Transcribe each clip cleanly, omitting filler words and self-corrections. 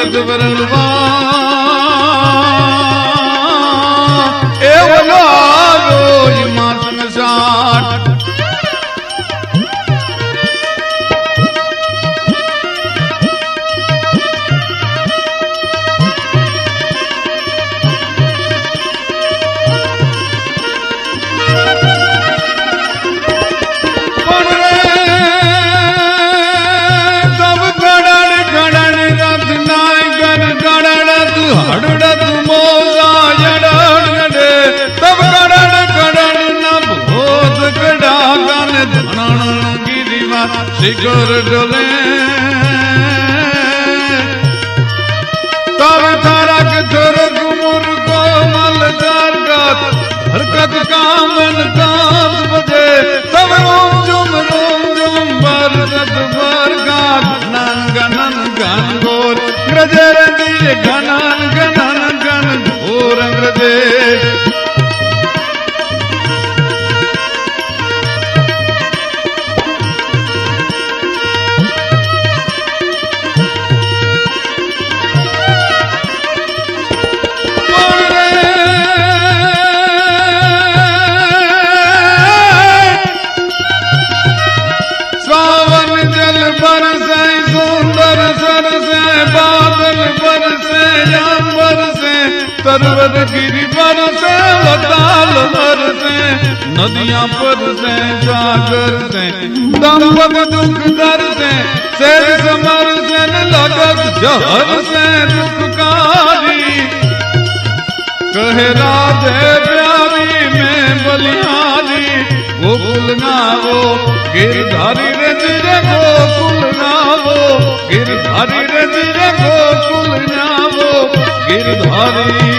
સદવરણવા એ ઓલો રોજ માતન સાઠ શિખર ડોલે તબ તારા કે જોર ગુમુર કો મલદાર ગાત હરકત કામન કાત બજે તબ રોમ જુમ ભરત ભર ગાત નન ગન ગોર ગ્રજે રંદી ગનન ગન ઘોર ગ્રજે पर्वत गिरी पर से लताल पर से नदियां पर से सागर से दंपत दुख दर से शेर समर से लगत जहर से दुखकारी कहे राधे प्यारी में बलिहारी गोकुल नावो गिरधारी रे तेरे गोकुल नावो गिरधारी रे तेरे गोकुल नावो गिरधारी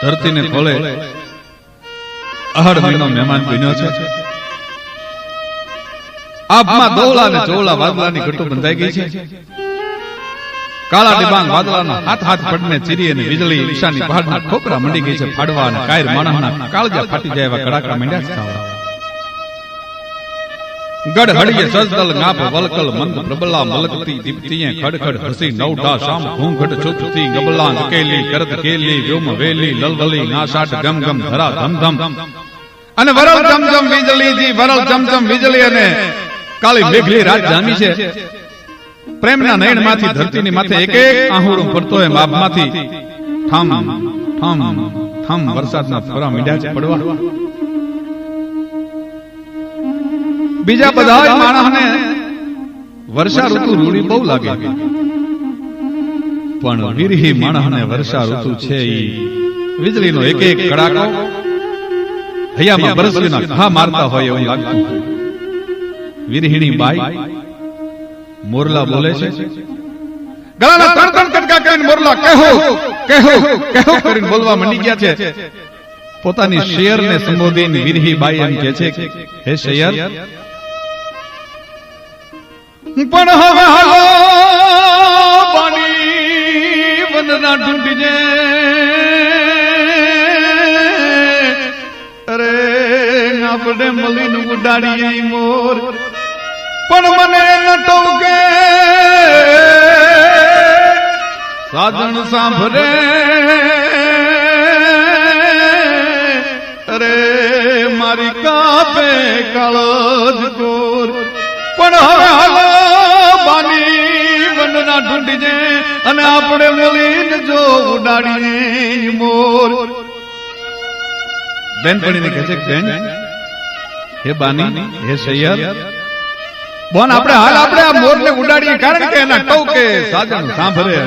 धरती ने खोले अहड़ महीनो मेहमान बन्यो छे आपमां दौला ने चोला वादलानी घटो बंधाई गई छे काला डिबांग वादलाना हाथ हाथ पड़ने चीरी ने वीजળી ઈશાની પહાડના ઠોકરા મંડી ગઈ છે ફાડવા અને કાયર માણસના કાળજા ફાટી જાય એવા કડાકા મંડ્યા છે ખાવા ગડ હડીએ સજદલ ગાપ વલકલ મંદ પ્રબલા મલકતી દીપ્તિએ ખડખડ હસી નવડા શામ ઘૂંઘટ છુપતી ગબલા કેલી કરત કેલી વ્યોમ વેલી લલવલી નાશાટ ગમ ગમ ધરા ધમ ધમ અને વરલ જમજમ વીજળીજી વરલ જમજમ વીજળી અને કાળી મેઘલી રાત જામી છે પ્રેમના નયનમાંથી ધરતીની માથે એક એક આહુડું પડતો હોય માપમાંથી ઠમ ઠમ ઠમ વરસાદના ફોરા મીંડ્યા છે પડવા બીજા બધા માણસને વર્ષા ઋતુ રૂડી બહુ લાગે પણ વિરહી માણસને વર્ષા ઋતુ છે ઈ વીજળીનો એક એક કડાકો હૈયામાં બરસવીના ઘા મારતા હોય એવું લાગતું વિરહીણી બાઈ મોરલા બોલે છે ગળાના ત્રણ ત્રણ કટકા કરીને મોરલા કહો કહો કહો કરીને બોલવા મંડી ગયા છે પોતાની શેરને સંબોધીને વિરહી બાઈ એમ કહે છે હે શેર પણ હવે હાલો પાણી વનના ઢૂંઢીને અરે આપણે મળીને ઉડાડીએ મોર પણ મને ન ટોકે સાજણ સાંભળે અરે મારી કાપે કાળજ કોર પણ હવે હાલો બાની વનના ઢૂંઢીને અને આપણે મળીને જો ઉડાડીએ મોર બેનપણીને કહે છે બેન હે બાની હે સૈયર બોન આપણે હાલ આપણે આ મોરને ઉડાડીએ કારણ કે એના ટોકે સાજણ સાંભળે